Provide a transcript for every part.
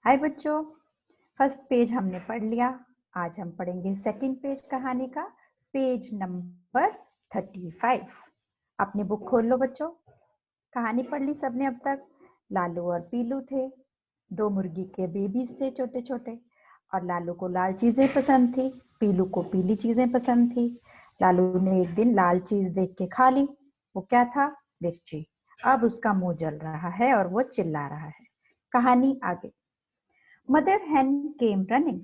हाय बच्चों, first page हमने पढ़ लिया। आज हम पढ़ेंगे सेकंड पेज कहानी का, पेज नंबर 35। अपनी बुक खोल लो बच्चों। कहानी पढ़ ली सबने अब तक। लालू और पीलू थे, दो मुर्गी के बेबीज थे छोटे छोटे। और लालू को लाल चीजें पसंद थी, पीलू को पीली चीजें पसंद थी। लालू ने एक दिन लाल चीज देख के खा ली। वो क्या था? मिर्ची। अब उसका मुंह जल रहा है और वो चिल्ला रहा है। कहानी आगे। Mother hen came running.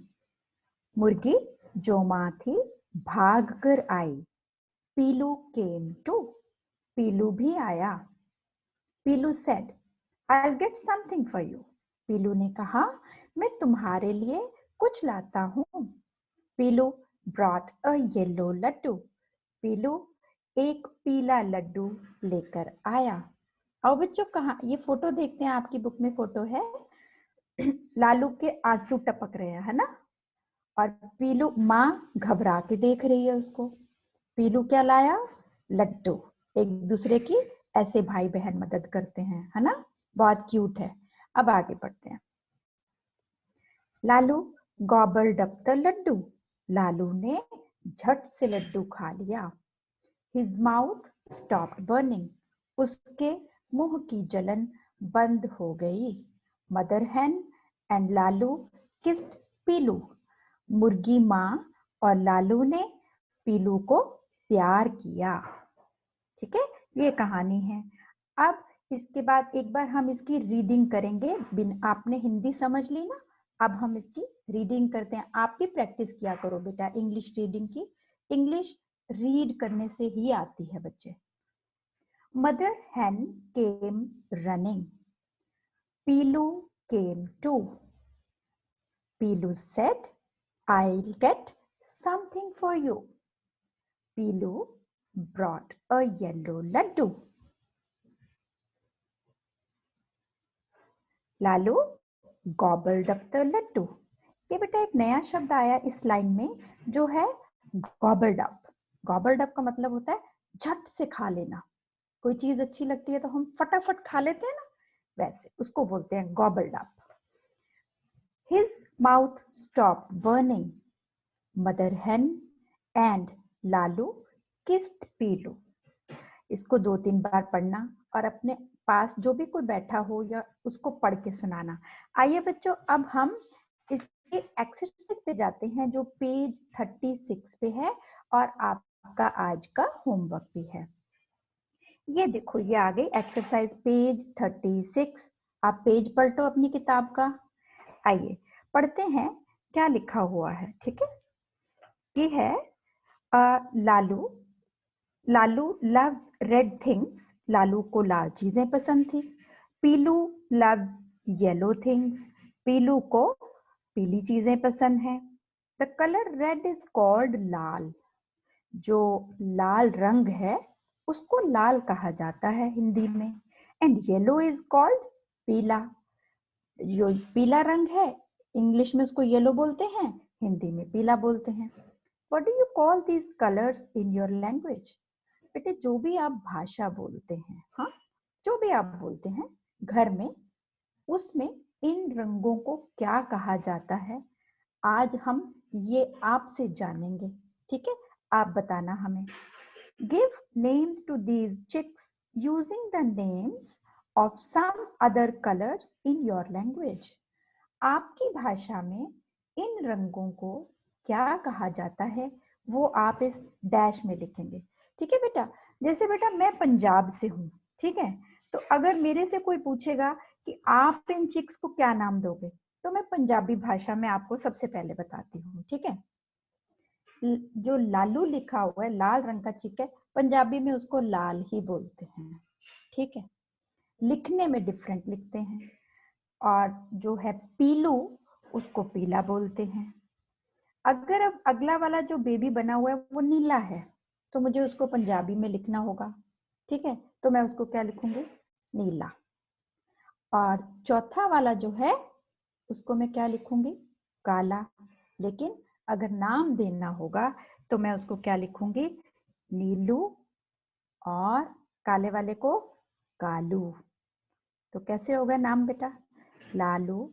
मुर्गी जो माँ थी भाग कर आई। पीलू came too. पीलू भी आया। पीलू said, I'll get something for you. पीलू ने कहा, मैं तुम्हारे लिए कुछ लाता हूँ। पीलू brought a yellow लड्डू. पीलू एक पीला लड्डू लेकर आया। आओ बच्चों, कहा ये फोटो देखते हैं। आपकी बुक में फोटो है। लालू के आंसू टपक रहे हैं, है ना? और पीलू, माँ घबरा के देख रही है उसको। पीलू क्या लाया? लड्डू। एक दूसरे की ऐसे भाई बहन मदद करते हैं, है ना? बहुत क्यूट है। अब आगे बढ़ते हैं। Lalu gobbled up the laddu. Lalu ने झट से लड्डू खा लिया। His mouth stopped burning. उसके मुंह की जलन बंद हो गई। Mother hen and Lalu kissed Pilu. मुर्गी माँ और लालू ने पीलू को प्यार किया। ठीक है, ये कहानी है। अब इसके बाद एक बार हम इसकी रीडिंग करेंगे। बिन आपने हिंदी समझ ली ना, अब हम इसकी रीडिंग करते हैं। आप भी प्रैक्टिस किया करो बेटा इंग्लिश रीडिंग की। इंग्लिश रीड करने से ही आती है बच्चे। Mother hen came running. Piloo came too. Piloo said, I'll get something for you. Piloo brought a yellow laddu. Lalu gobbled up the laddu. ये बेटा एक नया शब्द आया इस लाइन में जो है gobbled up. gobbled up का मतलब होता है झट से खा लेना। कोई चीज अच्छी लगती है तो हम फटाफट खा लेते हैं ना, वैसे उसको बोलते हैं gobbled up. His mouth stopped burning. Mother hen and Lalu kissed पीलू. इसको 2-3 बार पढ़ना और अपने पास जो भी कोई बैठा हो या उसको पढ़ के सुनाना। आइए बच्चों, अब हम इसके एक्सरसाइज पे जाते हैं जो पेज 36 पे है और आपका आज का होमवर्क भी है। ये देखो, ये आ गई एक्सरसाइज पेज 36। आप पेज पलटो अपनी किताब का। आइए पढ़ते हैं क्या लिखा हुआ है। ठीक है, ये है Lalu Lalu loves red things. Lalu को लाल चीजें पसंद थी. Pilu loves yellow things. Pilu को पीली चीजें पसंद है. The colour red is called lal. जो लाल रंग है उसको लाल कहा जाता है हिंदी में. एंड येलो इज कॉल्ड पीला. जो पीला रंग है इंग्लिश में उसको येलो बोलते हैं, हिंदी में पीला बोलते हैं. What do you call these colours in your language? बेटे जो भी आप भाषा बोलते हैं, हाँ, जो भी आप बोलते हैं घर में, उसमें इन रंगों को क्या कहा जाता है? आज हम ये आपसे जानेंगे. ठीक है, आप बताना हमें. Give names to these chicks using the names of some other colours in your language. आपकी भाषा में इन रंगों को क्या कहा जाता है वो आप इस डैश में लिखेंगे. ठीक है बेटा, जैसे बेटा मैं पंजाब से हूँ, ठीक है, तो अगर मेरे से कोई पूछेगा कि आप इन चिक्स को क्या नाम दोगे, तो मैं पंजाबी भाषा में आपको सबसे पहले बताती हूँ. ठीक है, जो लालू लिखा हुआ है, लाल रंग का चिक है, पंजाबी में उसको लाल ही बोलते हैं. ठीक है, लिखने में डिफरेंट लिखते हैं. और जो है पीलू, उसको पीला बोलते हैं. अगर अब अगला वाला जो बेबी बना हुआ है वो नीला है, तो मुझे उसको पंजाबी में लिखना होगा. ठीक है, तो मैं उसको क्या लिखूंगी? नीला. और चौथा वाला जो है उसको मैं क्या लिखूंगी? काला. लेकिन अगर नाम देना होगा तो मैं उसको क्या लिखूंगी? नीलू. और काले वाले को कालू. तो कैसे होगा नाम बेटा? लालू,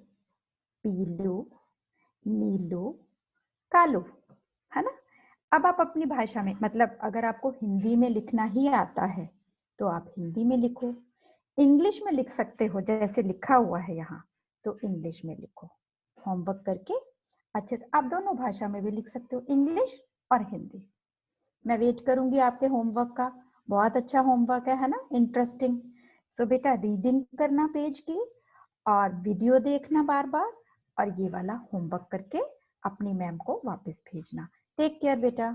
पीलू, नीलू, कालू, है ना। अब आप अपनी भाषा में, मतलब अगर आपको हिंदी में लिखना ही आता है तो आप हिंदी में लिखो, इंग्लिश में लिख सकते हो जैसे लिखा हुआ है यहाँ, तो इंग्लिश में लिखो। होमवर्क करके अच्छे से आप दोनों भाषा में भी लिख सकते हो, इंग्लिश और हिंदी। मैं वेट करूंगी आपके होमवर्क का। बहुत अच्छा होमवर्क है ना, इंटरेस्टिंग। सो बेटा रीडिंग करना पेज की, और वीडियो देखना बार बार, और ये वाला होमवर्क करके अपनी मैम को वापस भेजना। टेक केयर बेटा।